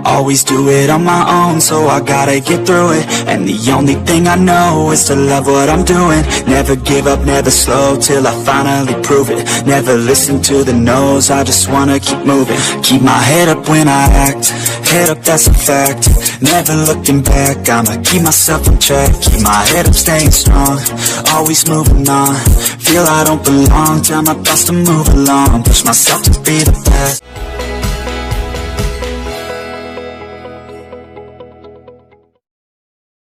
Always do it on my own, so I gotta get through it. And the only thing I know is to love what I'm doing. Never give up, never slow, till I finally prove it. Never listen to the no's, I just wanna keep moving. Keep my head up when I act, head up, that's a fact. Never looking back, I'ma keep myself on track. Keep my head up, staying strong, always moving on. Feel I don't belong, tell my thoughts to move along. Push myself to be the best.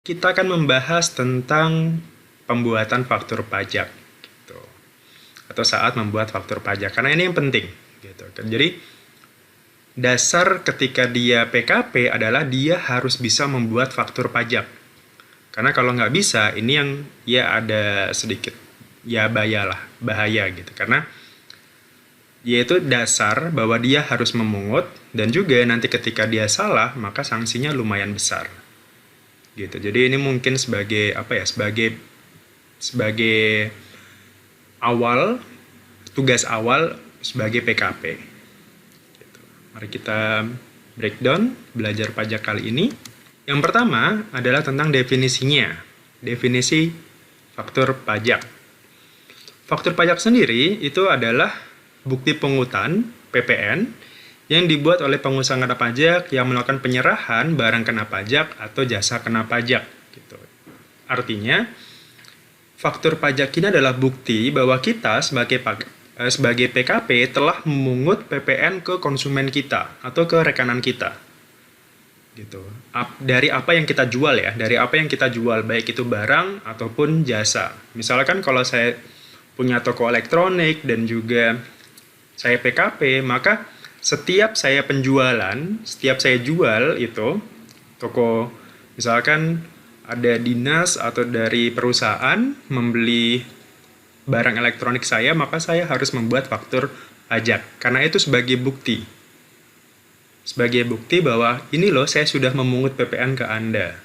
Kita akan membahas tentang pembuatan faktur pajak, gitu. Atau saat membuat faktur pajak, karena ini yang penting, gitu kan. Jadi dasar ketika dia PKP adalah dia harus bisa membuat faktur pajak. Karena kalau nggak bisa, ini yang ya ada sedikit ya bahaya gitu. Karena yaitu dasar bahwa dia harus memungut, dan juga nanti ketika dia salah maka sanksinya lumayan besar. Gitu. Jadi ini mungkin sebagai sebagai awal, tugas awal sebagai PKP. Gitu. Mari kita breakdown belajar pajak kali ini. Yang pertama adalah tentang definisinya. Definisi faktur pajak. Faktur pajak sendiri itu adalah bukti pungutan PPN yang dibuat oleh pengusaha kena pajak yang melakukan penyerahan barang kena pajak atau jasa kena pajak. Gitu. Artinya, faktur pajak ini adalah bukti bahwa kita sebagai PKP telah memungut PPN ke konsumen kita atau ke rekanan kita. Gitu. Dari apa yang kita jual ya, dari apa yang kita jual, baik itu barang ataupun jasa. Misalkan kalau saya punya toko elektronik dan juga saya PKP, maka setiap saya jual itu, toko, misalkan ada dinas atau dari perusahaan membeli barang elektronik saya, maka saya harus membuat faktur pajak. Karena itu sebagai bukti. Sebagai bukti bahwa ini loh saya sudah memungut PPN ke Anda.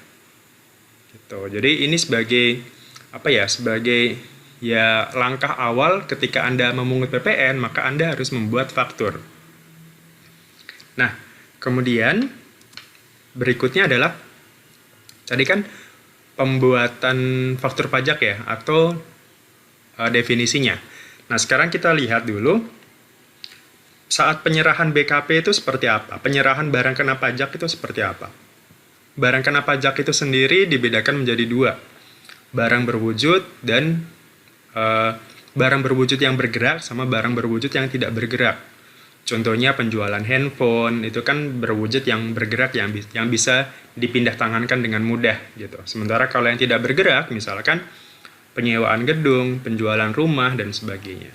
Gitu. Jadi ini sebagai langkah awal ketika Anda memungut PPN, maka Anda harus membuat faktur. Nah, kemudian berikutnya adalah tadi kan pembuatan faktur pajak ya, atau definisinya. Nah, sekarang kita lihat dulu saat penyerahan BKP itu seperti apa? Penyerahan barang kena pajak itu seperti apa? Barang kena pajak itu sendiri dibedakan menjadi dua. Barang berwujud dan barang berwujud yang bergerak sama barang berwujud yang tidak bergerak. Contohnya penjualan handphone, itu kan berwujud yang bergerak, yang bisa dipindah tangankan dengan mudah gitu. Sementara kalau yang tidak bergerak, misalkan penyewaan gedung, penjualan rumah, dan sebagainya.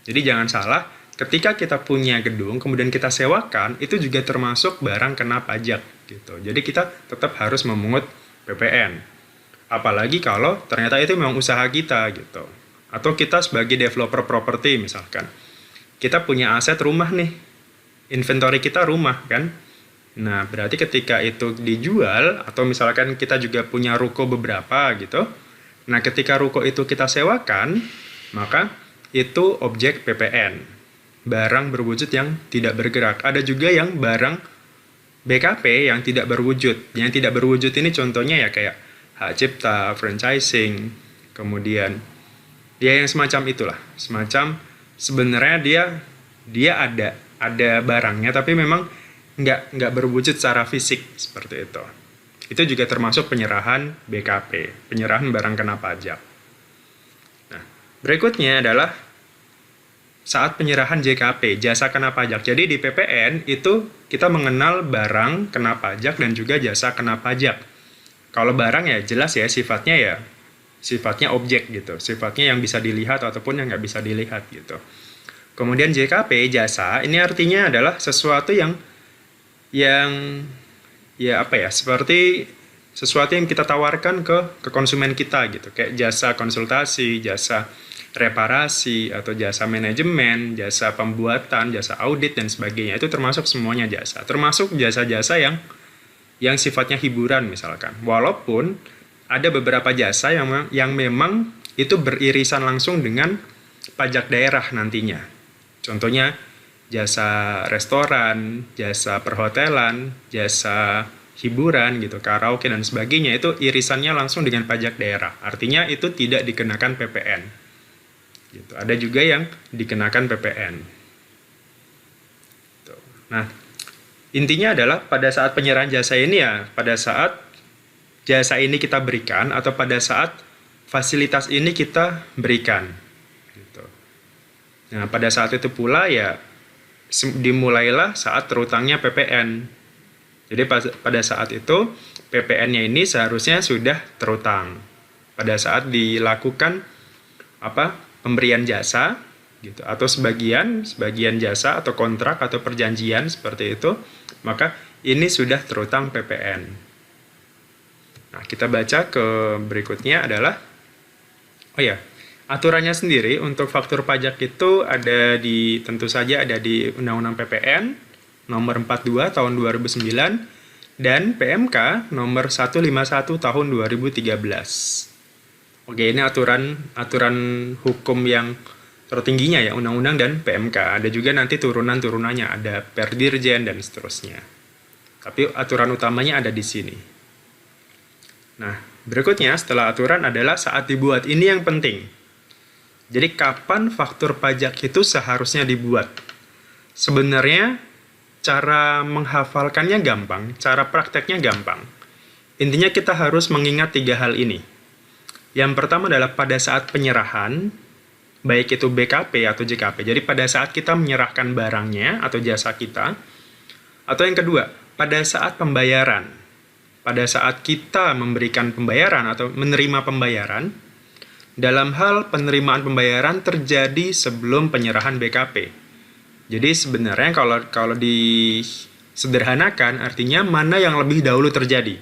Jadi jangan salah, ketika kita punya gedung, kemudian kita sewakan, itu juga termasuk barang kena pajak gitu. Jadi kita tetap harus memungut PPN. Apalagi kalau ternyata itu memang usaha kita gitu. Atau kita sebagai developer properti misalkan. Kita punya aset rumah nih, inventory kita rumah kan. Nah, berarti ketika itu dijual, atau misalkan kita juga punya ruko beberapa gitu. Nah, ketika ruko itu kita sewakan, maka itu objek PPN. Barang berwujud yang tidak bergerak. Ada juga yang barang BKP yang tidak berwujud. Yang tidak berwujud ini contohnya ya kayak hak cipta, franchising, kemudian ya yang semacam itulah. Semacam sebenarnya dia ada barangnya, tapi memang nggak berwujud secara fisik seperti itu. Itu juga termasuk penyerahan BKP, penyerahan barang kena pajak. Nah, berikutnya adalah saat penyerahan JKP, jasa kena pajak. Jadi di PPN itu kita mengenal barang kena pajak dan juga jasa kena pajak. Kalau barang ya jelas ya sifatnya objek gitu, sifatnya yang bisa dilihat ataupun yang nggak bisa dilihat gitu. Kemudian JKP, jasa, ini artinya adalah sesuatu yang seperti sesuatu yang kita tawarkan ke konsumen kita gitu, kayak jasa konsultasi, jasa reparasi, atau jasa manajemen, jasa pembuatan, jasa audit, dan sebagainya. Itu termasuk semuanya jasa, termasuk jasa-jasa yang sifatnya hiburan misalkan. Walaupun ada beberapa jasa yang memang itu beririsan langsung dengan pajak daerah nantinya. Contohnya jasa restoran, jasa perhotelan, jasa hiburan gitu, karaoke dan sebagainya, itu irisannya langsung dengan pajak daerah. Artinya itu tidak dikenakan PPN. Gitu. Ada juga yang dikenakan PPN. Nah, intinya adalah pada saat penyerahan jasa ini ya, pada saat jasa ini kita berikan atau pada saat fasilitas ini kita berikan. Gitu. Nah, pada saat itu pula ya dimulailah saat terutangnya PPN. Jadi pada saat itu PPN-nya ini seharusnya sudah terutang. Pada saat dilakukan pemberian jasa gitu, atau sebagian jasa atau kontrak atau perjanjian seperti itu, maka ini sudah terutang PPN. Nah, kita baca ke berikutnya adalah aturannya sendiri untuk faktur pajak itu tentu saja ada di Undang-Undang PPN nomor 42 tahun 2009 dan PMK nomor 151 tahun 2013. Oke, ini aturan hukum yang tertingginya ya, undang-undang dan PMK. Ada juga nanti turunan-turunannya, ada Perdirjen dan seterusnya. Tapi aturan utamanya ada di sini. Nah, berikutnya setelah aturan adalah saat dibuat. Ini yang penting. Jadi kapan faktur pajak itu seharusnya dibuat? Sebenarnya cara menghafalkannya gampang, cara prakteknya gampang. Intinya kita harus mengingat 3 hal ini. Yang pertama adalah pada saat penyerahan, baik itu BKP atau JKP. Jadi pada saat kita menyerahkan barangnya atau jasa kita. Atau yang kedua, pada saat pembayaran. Pada saat kita memberikan pembayaran atau menerima pembayaran, dalam hal penerimaan pembayaran terjadi sebelum penyerahan BKP. Jadi sebenarnya kalau disederhanakan artinya mana yang lebih dahulu terjadi,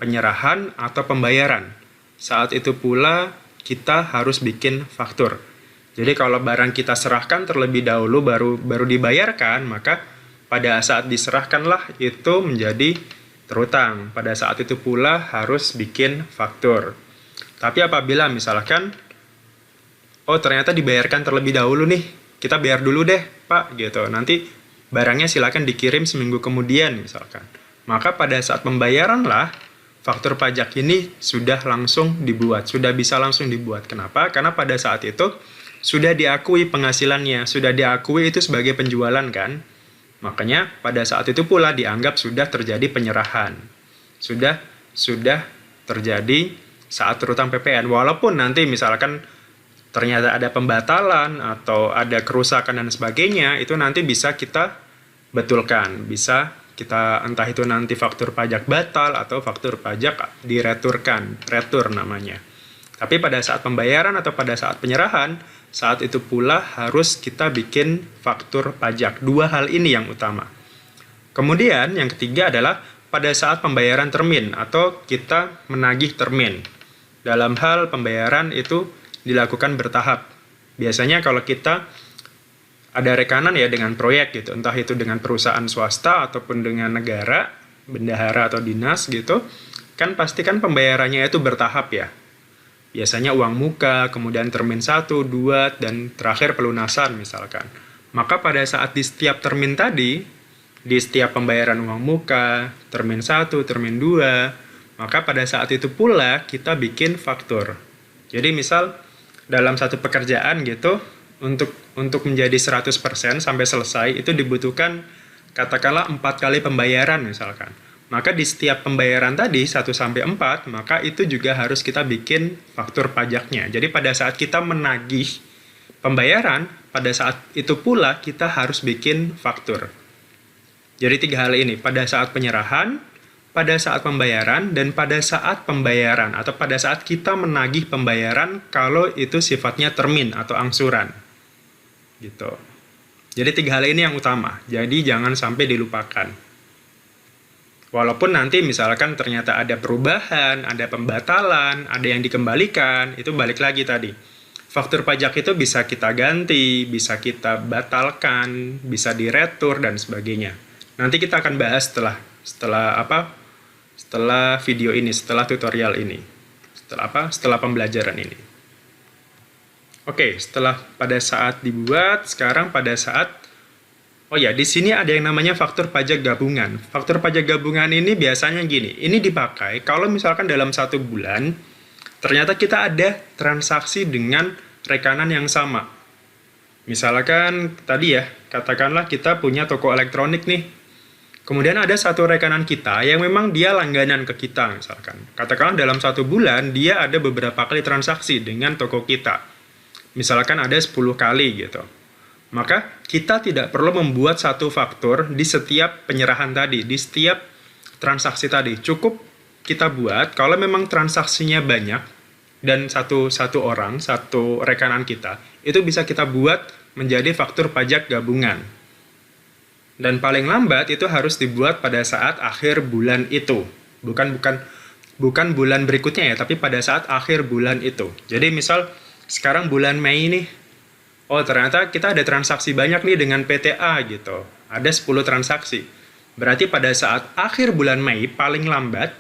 penyerahan atau pembayaran. Saat itu pula kita harus bikin faktur. Jadi kalau barang kita serahkan terlebih dahulu baru dibayarkan, maka pada saat diserahkanlah itu menjadi terutang. Pada saat itu pula harus bikin faktur. Tapi apabila misalkan ternyata dibayarkan terlebih dahulu nih, kita bayar dulu deh Pak gitu, nanti barangnya silakan dikirim seminggu kemudian misalkan, maka pada saat pembayaran lah faktur pajak ini sudah langsung dibuat, sudah bisa langsung dibuat. Kenapa? Karena pada saat itu sudah diakui penghasilannya, sudah diakui itu sebagai penjualan kan, makanya pada saat itu pula dianggap sudah terjadi penyerahan, sudah terjadi saat terutang PPN. Walaupun nanti misalkan ternyata ada pembatalan atau ada kerusakan dan sebagainya, itu nanti bisa kita betulkan, bisa kita entah itu nanti faktur pajak batal atau faktur pajak direturkan, retur namanya. Tapi pada saat pembayaran atau pada saat penyerahan, saat itu pula harus kita bikin faktur pajak. 2 hal ini yang utama. Kemudian yang ketiga adalah pada saat pembayaran termin atau kita menagih termin. Dalam hal pembayaran itu dilakukan bertahap. Biasanya kalau kita ada rekanan ya dengan proyek gitu, entah itu dengan perusahaan swasta ataupun dengan negara, bendahara atau dinas gitu, kan pasti kan pembayarannya itu bertahap ya. Biasanya uang muka, kemudian termin 1, 2, dan terakhir pelunasan misalkan. Maka pada saat di setiap termin tadi, di setiap pembayaran uang muka, termin 1, termin 2, maka pada saat itu pula kita bikin faktur. Jadi misal dalam satu pekerjaan gitu, untuk menjadi 100% sampai selesai itu dibutuhkan katakanlah 4 kali pembayaran misalkan. Maka di setiap pembayaran tadi 1 sampai 4, maka itu juga harus kita bikin faktur pajaknya. Jadi pada saat kita menagih pembayaran, pada saat itu pula kita harus bikin faktur. Jadi 3 hal ini, pada saat penyerahan, pada saat pembayaran, dan pada saat pembayaran atau pada saat kita menagih pembayaran kalau itu sifatnya termin atau angsuran. Gitu. Jadi 3 hal ini yang utama. Jadi jangan sampai dilupakan. Walaupun nanti misalkan ternyata ada perubahan, ada pembatalan, ada yang dikembalikan, itu balik lagi tadi. Faktur pajak itu bisa kita ganti, bisa kita batalkan, bisa diretur dan sebagainya. Nanti kita akan bahas setelah video ini, setelah tutorial ini. Setelah pembelajaran ini. Oke, setelah pada saat dibuat, sekarang pada saat di sini ada yang namanya faktur pajak gabungan. Faktur pajak gabungan ini biasanya gini, ini dipakai kalau misalkan dalam 1 bulan ternyata kita ada transaksi dengan rekanan yang sama. Misalkan tadi ya, katakanlah kita punya toko elektronik nih. Kemudian ada satu rekanan kita yang memang dia langganan ke kita misalkan. Katakanlah dalam 1 bulan dia ada beberapa kali transaksi dengan toko kita. Misalkan ada 10 kali gitu. Maka kita tidak perlu membuat satu faktur di setiap penyerahan tadi, di setiap transaksi tadi. Cukup kita buat kalau memang transaksinya banyak dan satu rekanan kita, itu bisa kita buat menjadi faktur pajak gabungan. Dan paling lambat itu harus dibuat pada saat akhir bulan itu. Bukan bulan berikutnya ya, tapi pada saat akhir bulan itu. Jadi misal sekarang bulan Mei nih, ternyata kita ada transaksi banyak nih dengan PTA gitu. Ada 10 transaksi. Berarti pada saat akhir bulan Mei, paling lambat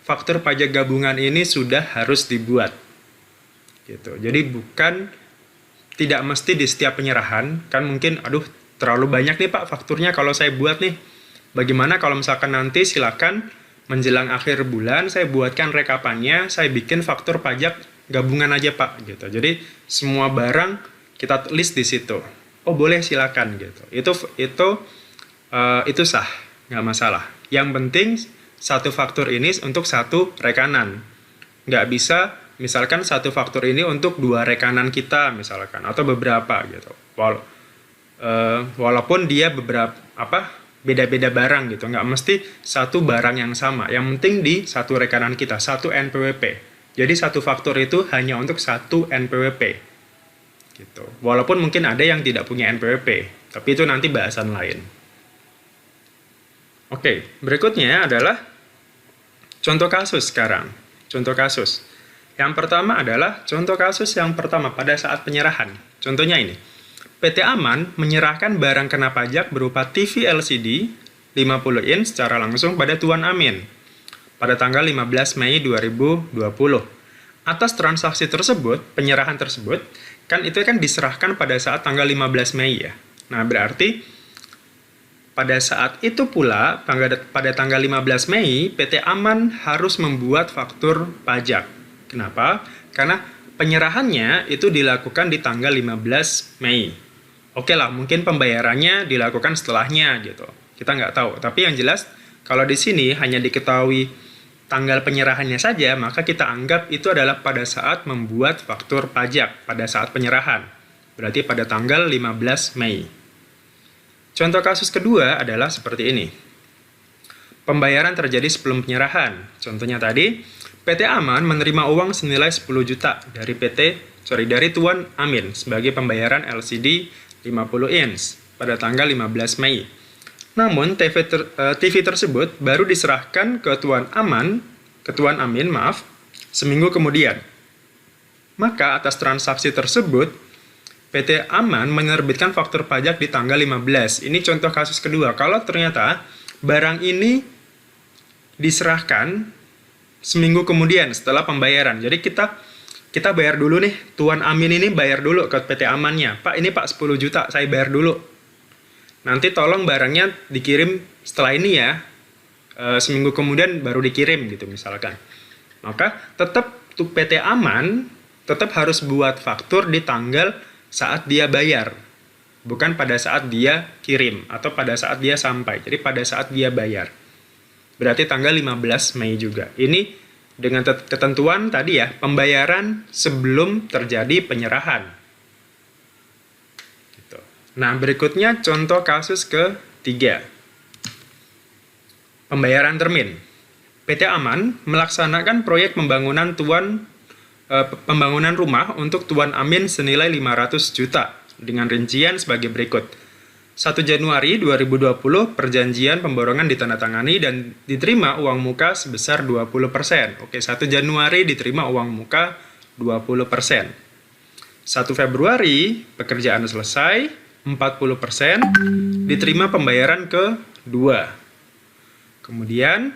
faktur pajak gabungan ini sudah harus dibuat. Gitu. Jadi tidak mesti di setiap penyerahan, kan mungkin terlalu banyak nih Pak fakturnya kalau saya buat nih. Bagaimana kalau misalkan nanti silakan menjelang akhir bulan saya buatkan rekapannya, saya bikin faktur pajak gabungan aja Pak gitu. Jadi semua barang kita list di situ. Boleh silakan gitu. Itu sah, nggak masalah. Yang penting satu faktur ini untuk satu rekanan. Nggak bisa misalkan satu faktur ini untuk 2 rekanan kita misalkan atau beberapa gitu. Walaupun dia beda-beda barang gitu, nggak mesti satu barang yang sama. Yang penting di satu rekanan kita, satu NPWP. Jadi satu faktur itu hanya untuk satu NPWP gitu. Walaupun mungkin ada yang tidak punya NPWP, tapi itu nanti bahasan lain. Oke, berikutnya adalah contoh kasus sekarang. Contoh kasus. Yang pertama adalah contoh kasus yang pertama pada saat penyerahan. Contohnya ini. PT Aman menyerahkan barang kena pajak berupa TV LCD 50 inch secara langsung pada Tuan Amin pada tanggal 15 Mei 2020. Atas transaksi tersebut, penyerahan tersebut, kan itu kan diserahkan pada saat tanggal 15 Mei ya. Nah, berarti pada saat itu pula, pada tanggal 15 Mei, PT Aman harus membuat faktur pajak. Kenapa? Karena penyerahannya itu dilakukan di tanggal 15 Mei. Oke lah, mungkin pembayarannya dilakukan setelahnya gitu. Kita nggak tahu. Tapi yang jelas, kalau di sini hanya diketahui tanggal penyerahannya saja, maka kita anggap itu adalah pada saat membuat faktur pajak, pada saat penyerahan. Berarti pada tanggal 15 Mei. Contoh kasus kedua adalah seperti ini. Pembayaran terjadi sebelum penyerahan. Contohnya tadi, PT Aman menerima uang senilai 10 juta dari Tuan Amin sebagai pembayaran LCD 50 inch pada tanggal 15 Mei. Namun TV tersebut baru diserahkan ke Tuan Amin, seminggu kemudian. Maka atas transaksi tersebut PT Aman menerbitkan faktur pajak di tanggal 15. Ini contoh kasus kedua. Kalau ternyata barang ini diserahkan seminggu kemudian setelah pembayaran. Jadi kita bayar dulu nih, Tuan Amin ini bayar dulu ke PT Amannya. Pak, ini Pak 10 juta, saya bayar dulu. Nanti tolong barangnya dikirim setelah ini ya. Seminggu kemudian baru dikirim gitu misalkan. Maka tetap PT Aman tetap harus buat faktur di tanggal saat dia bayar. Bukan pada saat dia kirim atau pada saat dia sampai. Jadi pada saat dia bayar. Berarti tanggal 15 Mei juga. Ini dengan ketentuan tadi ya, pembayaran sebelum terjadi penyerahan. Gitu. Nah, berikutnya contoh kasus ketiga. Pembayaran termin. PT Aman melaksanakan proyek pembangunan rumah untuk Tuan Amin senilai 500 juta dengan rincian sebagai berikut. 1 Januari 2020 perjanjian pemborongan ditandatangani dan diterima uang muka sebesar 20%. Oke, 1 Januari diterima uang muka 20%. 1 Februari pekerjaan selesai, 40%, diterima pembayaran ke-2. Kemudian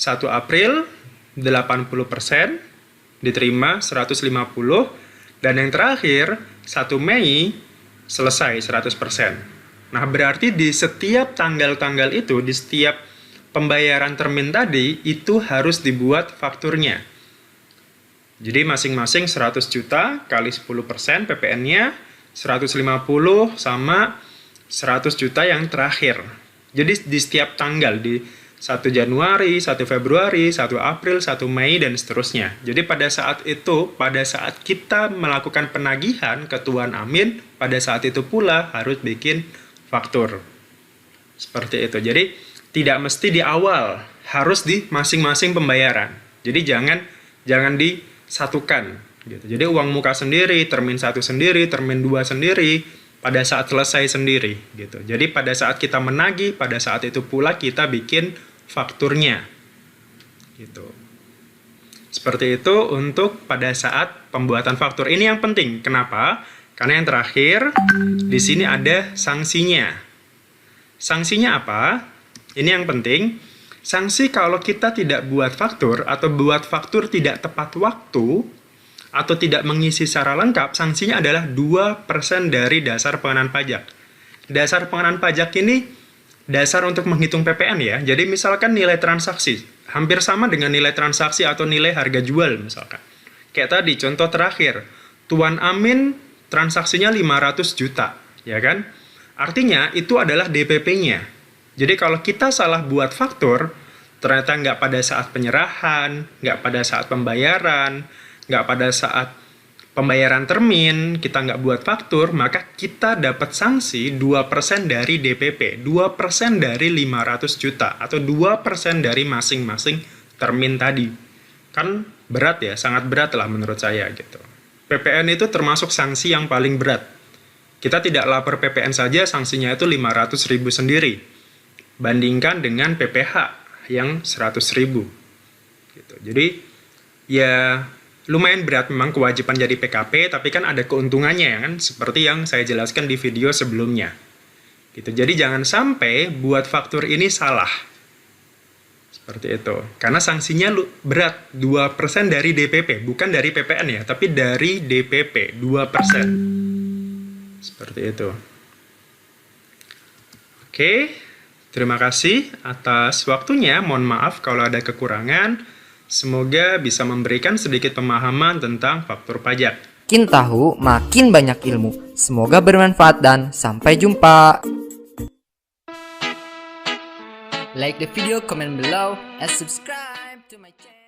1 April 80%, diterima 150, dan yang terakhir 1 Mei selesai 100%. Nah, berarti di setiap tanggal-tanggal itu, di setiap pembayaran termin tadi, itu harus dibuat fakturnya. Jadi masing-masing 100 juta kali 10% PPN-nya, 150 sama 100 juta yang terakhir. Jadi di setiap tanggal, di 1 Januari, 1 Februari, 1 April, 1 Mei, dan seterusnya. Jadi pada saat itu, pada saat kita melakukan penagihan ke Tuan Amin, pada saat itu pula harus bikin faktur. Seperti itu. Jadi tidak mesti di awal, harus di masing-masing pembayaran. Jadi jangan disatukan gitu. Jadi uang muka sendiri, termin 1 sendiri, termin 2 sendiri, pada saat selesai sendiri gitu. Jadi pada saat kita menagih, pada saat itu pula kita bikin fakturnya gitu. Seperti itu untuk pada saat pembuatan faktur. Ini yang penting. Kenapa? Karena yang terakhir di sini ada sanksinya. Sanksinya apa? Ini yang penting. Sanksi kalau kita tidak buat faktur atau buat faktur tidak tepat waktu atau tidak mengisi secara lengkap, sanksinya adalah 2% dari dasar pengenaan pajak. Dasar pengenaan pajak ini dasar untuk menghitung PPN ya. Jadi misalkan nilai transaksi hampir sama dengan nilai transaksi atau nilai harga jual misalkan. Kayak tadi contoh terakhir, Tuan Amin transaksinya 500 juta, ya kan? Artinya itu adalah DPP-nya. Jadi kalau kita salah buat faktur, ternyata nggak pada saat penyerahan, nggak pada saat pembayaran, nggak pada saat pembayaran termin, kita nggak buat faktur, maka kita dapat sanksi 2% dari DPP, 2% dari 500 juta, atau 2% dari masing-masing termin tadi. Kan berat ya, sangat berat lah menurut saya gitu. PPN itu termasuk sanksi yang paling berat. Kita tidak lapor PPN saja, sanksinya itu 500.000 sendiri. Bandingkan dengan PPH yang 100.000. Gitu. Jadi ya lumayan berat memang kewajiban jadi PKP, tapi kan ada keuntungannya ya kan, seperti yang saya jelaskan di video sebelumnya. Gitu. Jadi jangan sampai buat faktur ini salah. Seperti itu. Karena sanksinya berat, 2% dari DPP, bukan dari PPN ya, tapi dari DPP, 2%. Seperti itu. Oke. Terima kasih atas waktunya. Mohon maaf kalau ada kekurangan. Semoga bisa memberikan sedikit pemahaman tentang faktur pajak. Makin tahu, makin banyak ilmu. Semoga bermanfaat dan sampai jumpa. Like the video, comment below, and subscribe to my channel.